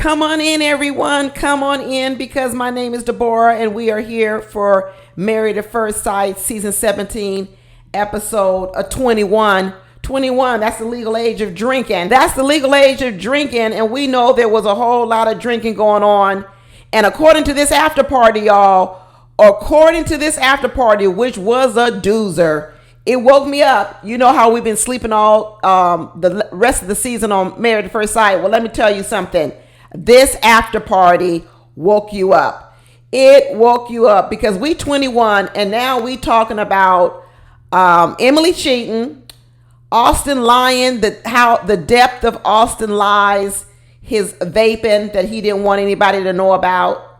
Come on in, everyone. Come on in, because my name is Deborah and we are here for Married at First Sight, season 17, episode 21. 21, that's the legal age of drinking. That's the legal age of drinking, and we know there was a whole lot of drinking going on. And according to this after party, y'all, which was a doozer, it woke me up. You know how we've been sleeping all the rest of the season on Married at First Sight. Well, let me tell you something. This after party woke you up. It woke you up because we 21 and now we talking about Emily cheating, Austin lying, how the depth of Austin lies, his vaping that he didn't want anybody to know about.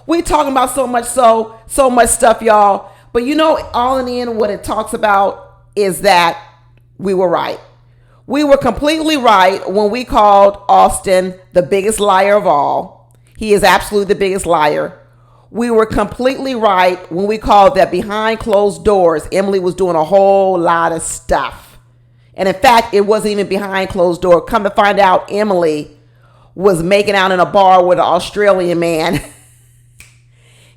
We talking about so much stuff, y'all. But you know, all in the end, what it talks about is that we were right. We were completely right when we called Austin the biggest liar of all. He is absolutely the biggest liar. We were completely right when we called that behind closed doors, Emily was doing a whole lot of stuff. And in fact, it wasn't even behind closed door. Come to find out, Emily was making out in a bar with an Australian man.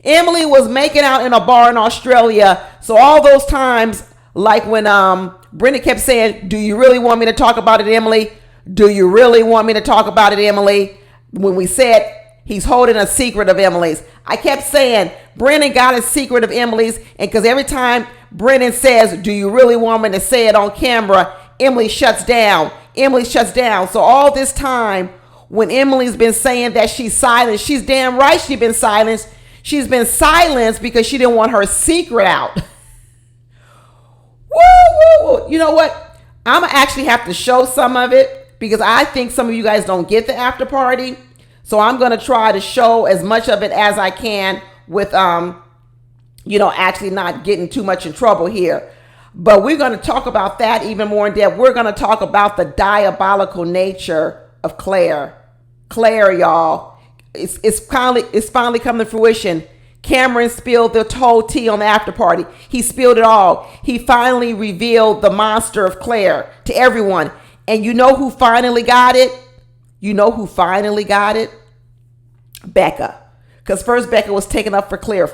Emily was making out in a bar in Australia. So all those times, like when Brennan kept saying, do you really want me to talk about it, Emily? Do you really want me to talk about it, Emily? When we said he's holding a secret of Emily's, I kept saying, Brennan got a secret of Emily's. And because every time Brennan says, do you really want me to say it on camera? Emily shuts down. So all this time, when Emily's been saying that she's silent, she's damn right she's been silenced. She's been silenced because she didn't want her secret out. Woo. You know what? I'm going to actually have to show some of it because I think some of you guys don't get the after party. So I'm going to try to show as much of it as I can with, actually not getting too much in trouble here. But we're going to talk about that even more in depth. We're going to talk about the diabolical nature of Claire. Claire, y'all, it's finally coming to fruition. Cameron spilled the whole tea on the after party. He spilled it all. He finally revealed the monster of Claire to everyone. And you know who finally got it? Becca. Because first Becca was taken up for Claire.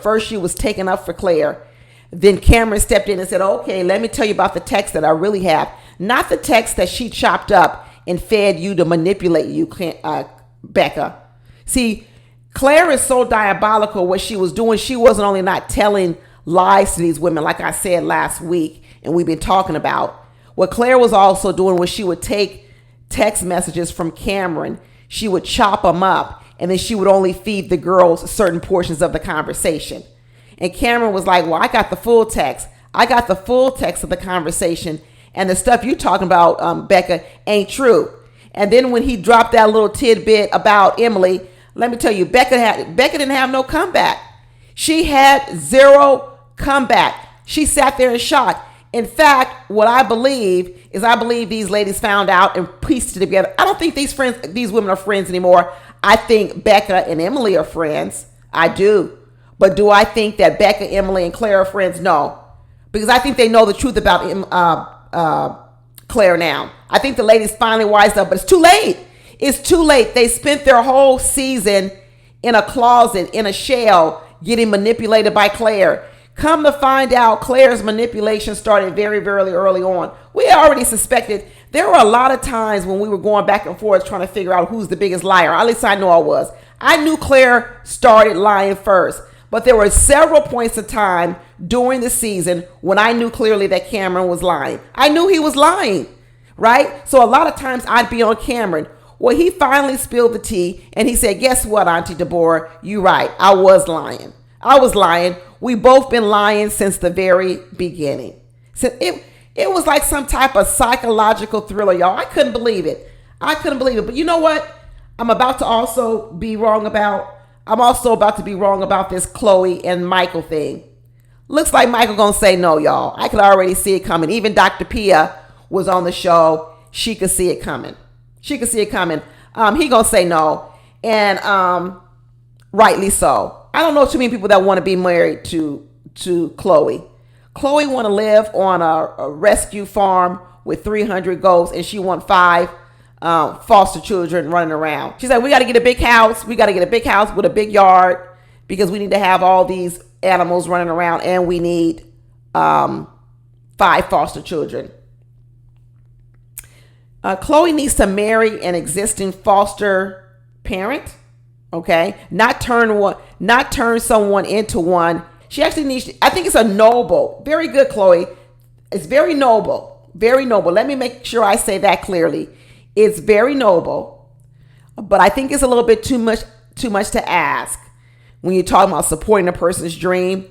Then Cameron stepped in and said, okay, let me tell you about the text that I really have. Not the text that she chopped up and fed you to manipulate you, Becca. See, Claire is so diabolical. What she was doing, she wasn't only not telling lies to these women, like I said last week, and we've been talking about. What Claire was also doing was she would take text messages from Cameron. She would chop them up, and then she would only feed the girls certain portions of the conversation. And Cameron was like, well, I got the full text. of the conversation, and the stuff you talking about, Becca, ain't true. And then when he dropped that little tidbit about Emily, let me tell you, Becca didn't have no comeback. She had zero comeback. She sat there in shock. In fact, what I believe these ladies found out and pieced it together. I don't think these women are friends anymore. I think Becca and Emily are friends. I do. But do I think that Becca, Emily, and Claire are friends? No. Because I think they know the truth about Claire now. I think the ladies finally wised up, but it's too late. They spent their whole season in a closet, in a shell, getting manipulated by Claire. Come to find out, Claire's manipulation started very, very early on. We already suspected. There were a lot of times when we were going back and forth trying to figure out who's the biggest liar. At least I know I was. I knew Claire started lying first. But there were several points of time during the season when I knew clearly that Cameron was lying. I knew he was lying, right? So a lot of times I'd be on Cameron. Well, he finally spilled the tea and he said, guess what, Auntie Deborah? You right. I was lying. We both been lying since the very beginning. So it was like some type of psychological thriller, y'all. I couldn't believe it. But you know what? I'm also about to be wrong about this Chloe and Michael thing. Looks like Michael gonna say no, y'all. I could already see it coming. Even Dr. Pia was on the show. She could see it coming. He gonna say no, and rightly so. I don't know too many people that want to be married to Chloe. Chloe want to live on a rescue farm with 300 goats, and she want 5 foster children running around. She's like, we got to get a big house. We got to get a big house with a big yard because we need to have all these animals running around, and we need 5 foster children. Chloe needs to marry an existing foster parent. Okay, not turn someone into one. She actually needs. I think it's a noble. Very good, Chloe. It's very noble. Very noble. Let me make sure I say that clearly. It's very noble, but I think it's a little bit too much to ask when you're talking about supporting a person's dream.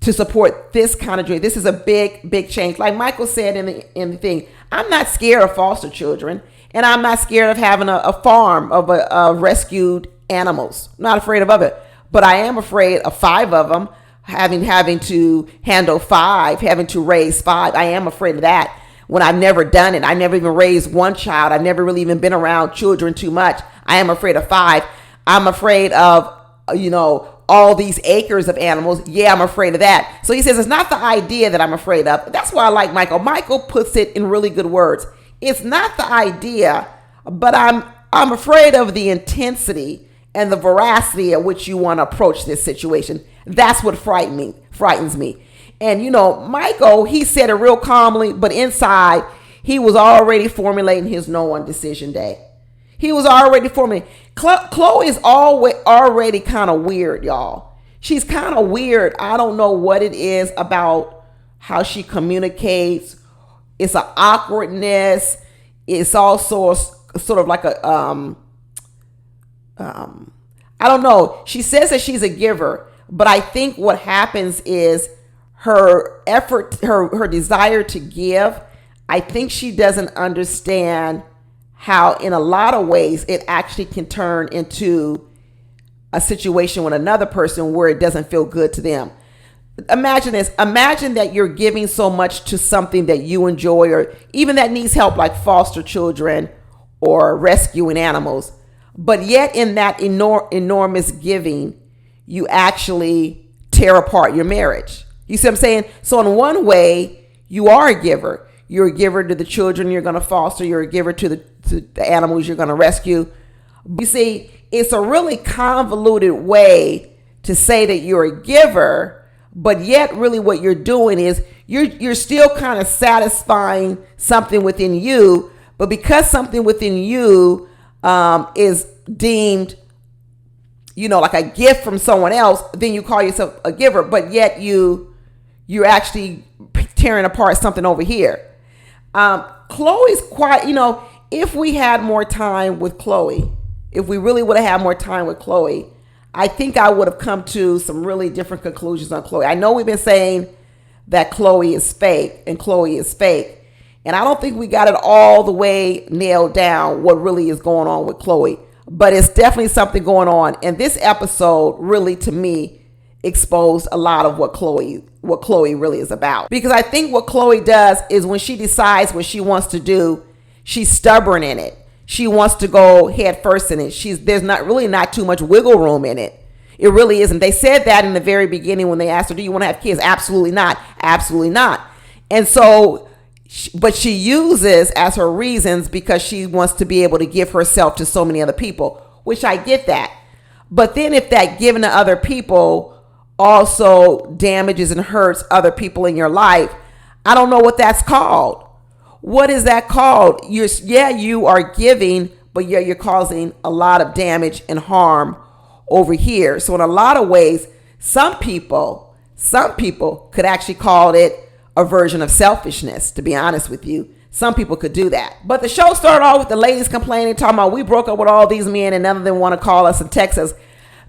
To support this kind of dream, this is a big change. Like Michael said in the thing, I'm not scared of foster children, and I'm not scared of having a farm of rescued animals. I'm not afraid of it, but I am afraid of 5 of them, having to handle 5, having to raise 5. I am afraid of that when I've never done it. I never even raised one child. I've never really even been around children too much. I am afraid of 5. I'm afraid of, all these acres of animals. Yeah, I'm afraid of that. So he says it's not the idea that I'm afraid of. That's why I like Michael. Michael puts it in really good words. It's not the idea, but I'm afraid of the intensity and the veracity at which you want to approach this situation. That's what frightens me. And Michael, he said it real calmly, but inside he was already formulating his no one decision day. He was already formulating. Chloe is already kind of weird, y'all. She's kind of weird. I don't know what it is about how she communicates. It's an awkwardness. It's also sort of like a, I don't know. She says that she's a giver, but I think what happens is her effort, her desire to give, I think she doesn't understand how in a lot of ways it actually can turn into a situation with another person where it doesn't feel good to them. Imagine this. Imagine that you're giving so much to something that you enjoy, or even that needs help, like foster children or rescuing animals. But yet in that enormous giving, you actually tear apart your marriage. You see what I'm saying? So in one way, you are a giver. You're a giver to the children you're going to foster. You're a giver to the animals you're going to rescue. You see, it's a really convoluted way to say that you're a giver, but yet really what you're doing is you're still kind of satisfying something within you. But because something within you is deemed, like a gift from someone else, then you call yourself a giver. But yet you're actually tearing apart something over here. Chloe's quite, if we had more time with Chloe, if we really would have had more time with Chloe, I think I would have come to some really different conclusions on Chloe. I know we've been saying that Chloe is fake and Chloe is fake. And I don't think we got it all the way nailed down what really is going on with Chloe. But it's definitely something going on. And this episode really, to me, exposed a lot of what Chloe really is about. Because I think what Chloe does is when she decides what she wants to do, she's stubborn in it. She wants to go head first in it. There's not too much wiggle room in it. It really isn't. They said that in the very beginning when they asked her, do you want to have kids? Absolutely not. Absolutely not. And so, but she uses as her reasons because she wants to be able to give herself to so many other people, which I get that. But then if that giving to other people also damages and hurts other people in your life, I don't know what that's called. What is that called? You are giving, but you're causing a lot of damage and harm over here. So in a lot of ways, some people could actually call it a version of selfishness, to be honest with you. Some people could do that. But the show started off with the ladies complaining, talking about we broke up with all these men and none of them want to call us and text us.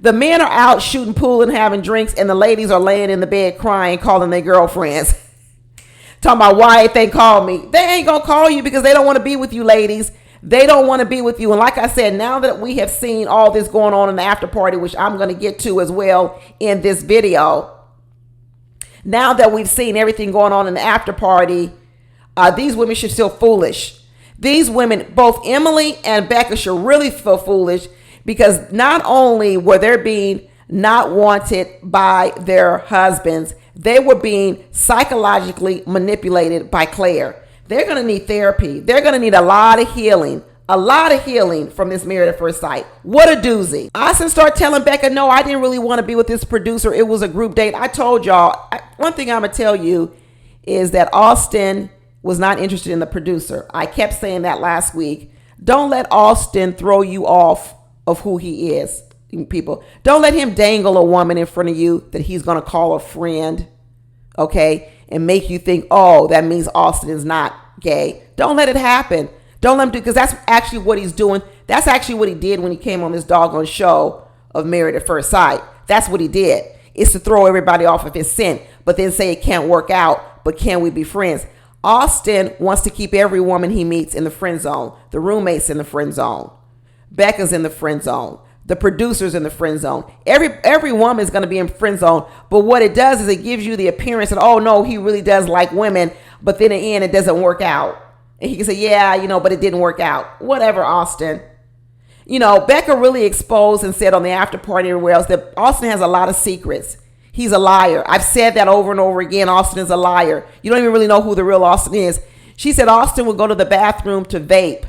The men are out shooting pool and having drinks, and the ladies are laying in the bed crying, calling their girlfriends. Talking about why ain't they call me. They ain't going to call you because they don't want to be with you, ladies. They don't want to be with you. And like I said, now that we have seen all this going on in the after party, which I'm going to get to as well in this video. Now that we've seen everything going on in the after party, these women should feel foolish. These women, both Emily and Becca, should really feel foolish because not only were they being not wanted by their husbands, they were being psychologically manipulated by Claire. They're going to need therapy. They're going to need a lot of healing A lot of healing from this Married at First Sight. What a doozy. Austin started telling Becca, no, I didn't really want to be with this producer. It was a group date. I told y'all, one thing I'm going to tell you is that Austin was not interested in the producer. I kept saying that last week. Don't let Austin throw you off of who he is, people. Don't let him dangle a woman in front of you that he's going to call a friend, okay, and make you think, oh, that means Austin is not gay. Don't let it happen. Don't let him do, because that's actually what he's doing. That's actually what he did when he came on this doggone show of Married at First Sight. That's what he did. It's to throw everybody off of his scent, but then say it can't work out, but can we be friends? Austin wants to keep every woman he meets in the friend zone. The roommates in the friend zone. Becca's in the friend zone. The producer's in the friend zone. Every woman is going to be in friend zone, but what it does is it gives you the appearance that, oh no, he really does like women, but then in the end it doesn't work out. And he can say, yeah, but it didn't work out. Whatever, Austin. Becca really exposed and said on the after party everywhere else that Austin has a lot of secrets. He's a liar. I've said that over and over again. Austin is a liar. You don't even really know who the real Austin is. She said Austin would go to the bathroom to vape.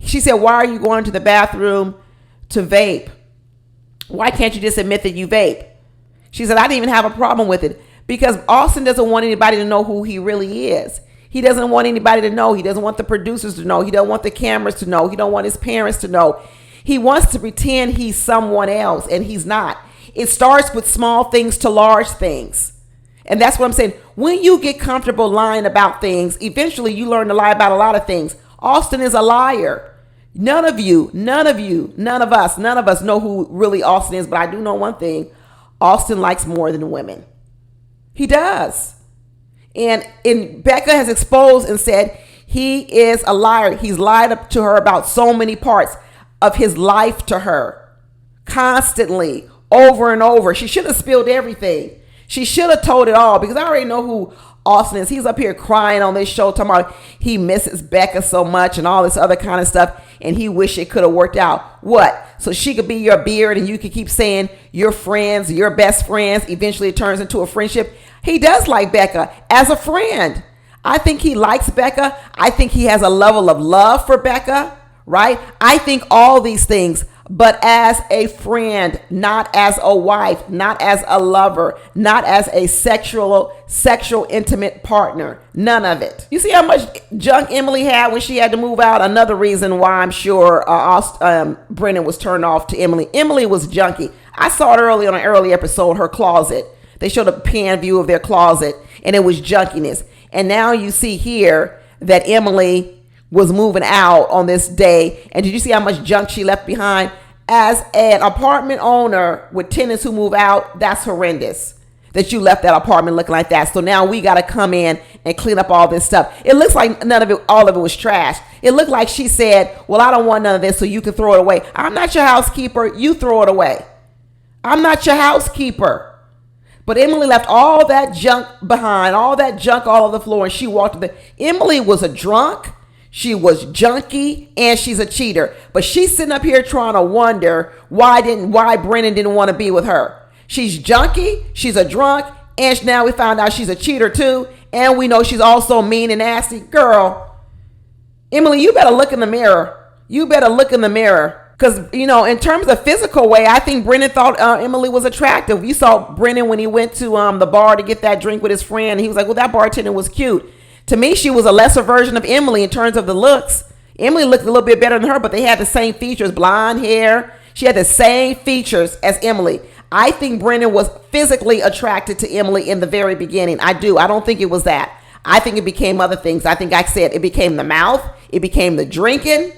She said, why are you going to the bathroom to vape? Why can't you just admit that you vape? She said, I didn't even have a problem with it because Austin doesn't want anybody to know who he really is. He doesn't want anybody to know. He doesn't want the producers to know. He doesn't want the cameras to know. He don't want his parents to know. He wants to pretend he's someone else, and he's not. It starts with small things to large things. And that's what I'm saying. When you get comfortable lying about things, eventually you learn to lie about a lot of things. Austin is a liar. None of us know who really Austin is, but I do know one thing. Austin likes more than women. He does. And Becca has exposed and said he is a liar. He's lied up to her about so many parts of his life to her. Constantly, over and over. She should have spilled everything. She should have told it all because I already know who Austin is. He's up here crying on this show talking about he misses Becca so much and all this other kind of stuff. And he wish it could have worked out. What? So she could be your beard and you could keep saying you're friends, your best friends. Eventually it turns into a friendship. He does like Becca as a friend. I think he likes Becca. I think he has a level of love for Becca, right? I think all these things, but as a friend, not as a wife, not as a lover, not as a sexual intimate partner. None of it. You see how much junk Emily had when she had to move out? Another reason why I'm sure Brennan was turned off to Emily. Emily was junky. I saw it early on an early episode, her closet. They showed a pan view of their closet and it was junkiness. And now you see here that Emily was moving out on this day. And did you see how much junk she left behind? As an apartment owner with tenants who move out, that's horrendous that you left that apartment looking like that. So now we got to come in and clean up all this stuff. It looks like all of it was trash. It looked like she said, well, I don't want none of this, so you can throw it away. I'm not your housekeeper. You throw it away. I'm not your housekeeper. But Emily left all that junk behind, all that junk all over the floor, and she walked with it. Emily was a drunk. She was junky, and she's a cheater. But she's sitting up here trying to wonder why Brennan didn't want to be with her. She's junky, she's a drunk, and now we found out she's a cheater too, and we know she's also mean and nasty. Girl, Emily, you better look in the mirror. You better look in the mirror. Because, in terms of physical way, I think Brennan thought Emily was attractive. You saw Brennan when he went to the bar to get that drink with his friend. He was like, well, that bartender was cute. To me, she was a lesser version of Emily in terms of the looks. Emily looked a little bit better than her, but they had the same features, blonde hair. She had the same features as Emily. I think Brennan was physically attracted to Emily in the very beginning. I do. I don't think it was that. I think it became other things. I think I said it became the mouth. It became the drinking.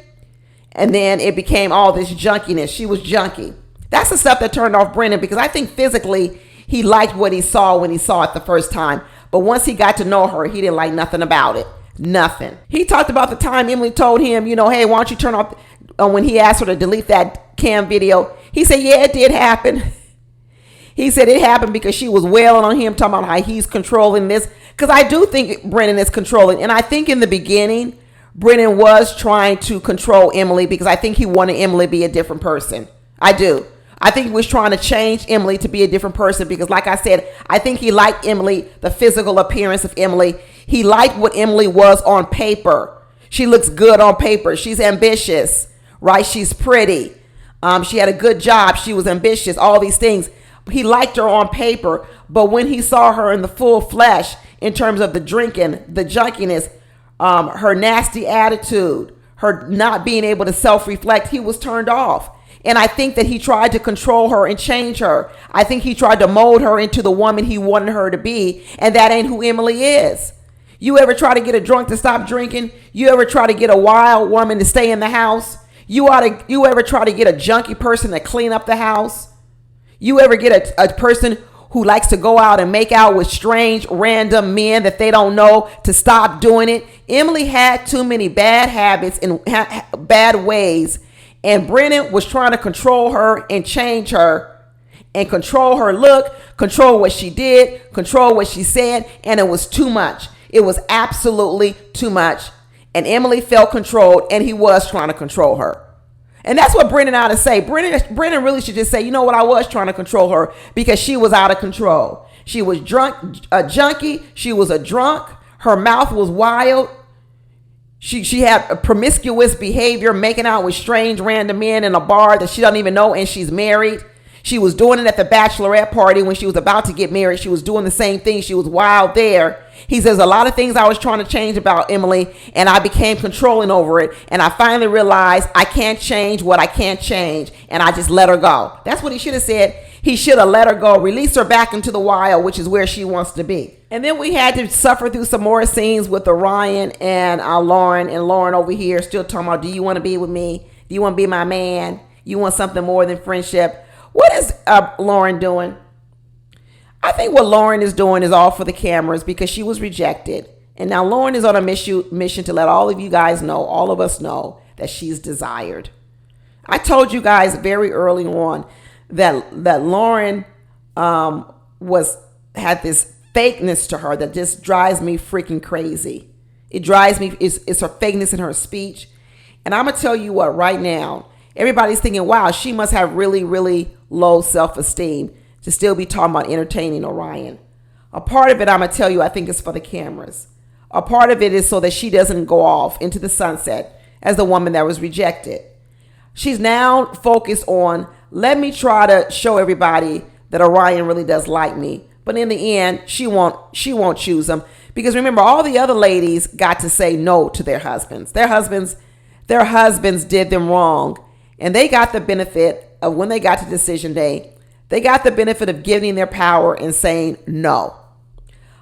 And then it became all this junkiness. She was junky. That's the stuff that turned off Brennan because I think physically he liked what he saw when he saw it the first time. But once he got to know her, he didn't like nothing about it. Nothing. He talked about the time Emily told him, hey, why don't you turn off, when he asked her to delete that cam video. He said, yeah, it did happen. He said it happened because she was wailing on him, talking about how he's controlling this. Because I do think Brennan is controlling. And I think in the beginning, Brennan was trying to control Emily because I think he wanted Emily to be a different person. I do. I think he was trying to change Emily to be a different person because, like I said, I think he liked Emily, the physical appearance of Emily. He liked what Emily was on paper. She looks good on paper. She's ambitious, right? She's pretty. She had a good job. She was ambitious, all these things. He liked her on paper, but when he saw her in the full flesh, in terms of the drinking, the junkiness, her nasty attitude, her not being able to self-reflect, he was turned off. And I think that he tried to control her and change her. I think he tried to mold her into the woman he wanted her to be, and that ain't who Emily is. You ever try to get a drunk to stop drinking? You ever try to get a wild woman to stay in the house? You ever try to get a junkie person to clean up the house? You ever get a person who likes to go out and make out with strange, random men that they don't know to stop doing it? Emily had too many bad habits and bad ways, and Brennan was trying to control her and change her and control her look, control what she did, control what she said, and it was too much. It was absolutely too much. And Emily felt controlled, and he was trying to control her. And that's what Brennan ought to say. Brennan really should just say, you know what, I was trying to control her because she was out of control. She was drunk, a junkie. She was a drunk. Her mouth was wild. She had a promiscuous behavior, making out with strange random men in a bar that she doesn't even know, and she's married. She was doing it at the bachelorette party when she was about to get married. She was doing the same thing. She was wild there. He says a lot of things I was trying to change about Emily, and I became controlling over it. And I finally realized I can't change what I can't change, and I just let her go. That's what he should have said. He should have let her go, release her back into the wild, which is where she wants to be. And then we had to suffer through some more scenes with Orion and Lauren. And Lauren over here still talking about, do you want to be with me? Do you want to be my man? You want something more than friendship? What is Lauren doing? I think what Lauren is doing is all for the cameras because she was rejected. And now Lauren is on a mission to let all of you guys know, all of us know, that she's desired. I told you guys very early on that Lauren had this fakeness to her that just drives me freaking crazy. It drives me, it's her fakeness in her speech. And I'm going to tell you what, right now, everybody's thinking, wow, she must have really, really low self-esteem to still be talking about entertaining Orion. A part of it, I'm going to tell you, I think is for the cameras. A part of it is so that she doesn't go off into the sunset as the woman that was rejected. She's now focused on, let me try to show everybody that Orion really does like me. But in the end, she won't choose him. Because remember, all the other ladies got to say no to their husbands. Their husbands did them wrong. And they got the benefit of, when they got to decision day, they got the benefit of giving their power and saying no.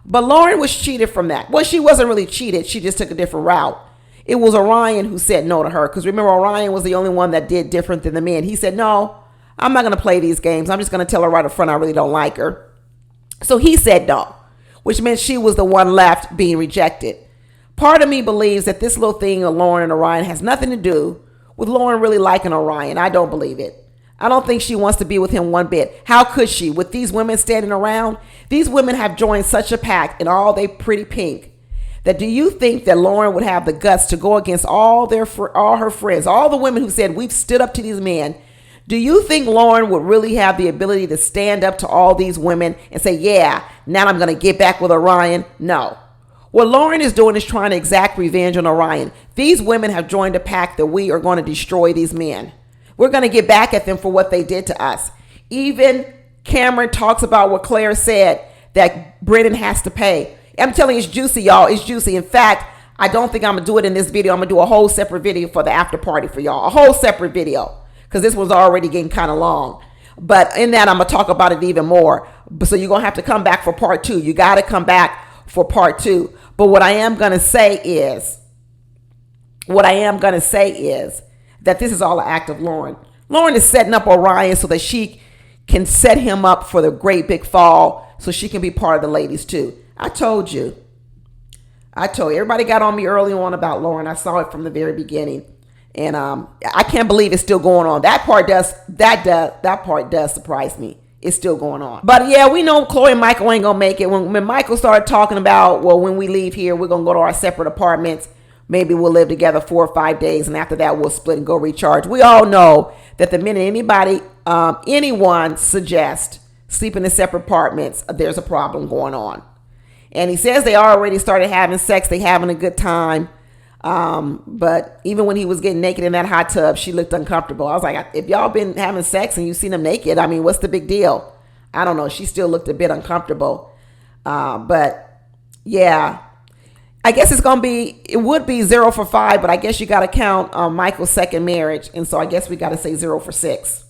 But Lauren was cheated from that. Well, she wasn't really cheated. She just took a different route. It was Orion who said no to her. Because remember, Orion was the only one that did different than the men. He said, no, I'm not going to play these games. I'm just going to tell her right up front I really don't like her. So he said no, which meant she was the one left being rejected. Part of me believes that this little thing of Lauren and Orion has nothing to do with Lauren really liking Orion. I don't believe it. I don't think she wants to be with him one bit. How could she? With these women standing around, these women have joined such a pact and all they pretty pink. That do you think that Lauren would have the guts to go against all her friends, all the women who said we've stood up to these men? Do you think Lauren would really have the ability to stand up to all these women and say, yeah, now I'm going to get back with Orion? No. What Lauren is doing is trying to exact revenge on Orion. These women have joined a pact that we are going to destroy these men. We're going to get back at them for what they did to us. Even Cameron talks about what Claire said, that Brennan has to pay. I'm telling you, it's juicy, y'all. It's juicy. In fact, I don't think I'm going to do it in this video. I'm going to do a whole separate video for the after party for y'all. A whole separate video. Because this one's already getting kind of long. But in that, I'm going to talk about it even more. So you're going to have to come back for part 2. You got to come back for part 2. But what I am going to say is that this is all an act of Lauren. Lauren is setting up Orion so that she can set him up for the great big fall so she can be part of the ladies too. I told you. Everybody got on me early on about Lauren. I saw it from the very beginning. And I can't believe it's still going on. That part does surprise me. It's still going on. But yeah, we know Chloe and Michael ain't going to make it. When Michael started talking about, well, when we leave here, we're going to go to our separate apartments. Maybe we'll live together 4 or 5 days, and after that, we'll split and go recharge. We all know that the minute anyone suggests sleeping in separate apartments, there's a problem going on. And he says they already started having sex. They having a good time. But even when he was getting naked in that hot tub, she looked uncomfortable. I was like, if y'all been having sex and you seen him naked, I mean, what's the big deal? I don't know. She still looked a bit uncomfortable. But yeah, I guess it would be 0 for 5, but I guess you got to count Michael's second marriage. And so I guess we got to say 0 for 6.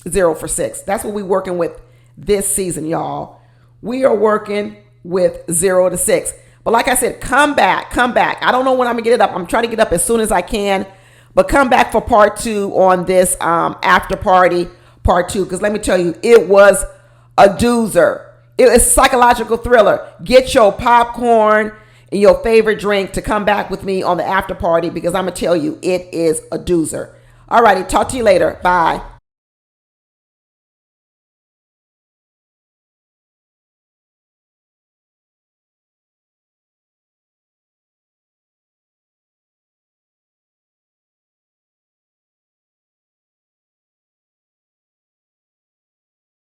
0 for 6. That's what we're working with this season, y'all. We are working with 0 to 6. But like I said, come back. I don't know when I'm gonna get it up. I'm trying to get it up as soon as I can. But come back for part 2 on this after party part 2. Because let me tell you, it was a doozer. It was a psychological thriller. Get your popcorn and your favorite drink to come back with me on the after party, because I'm gonna tell you, it is a doozer. All righty, talk to you later. Bye.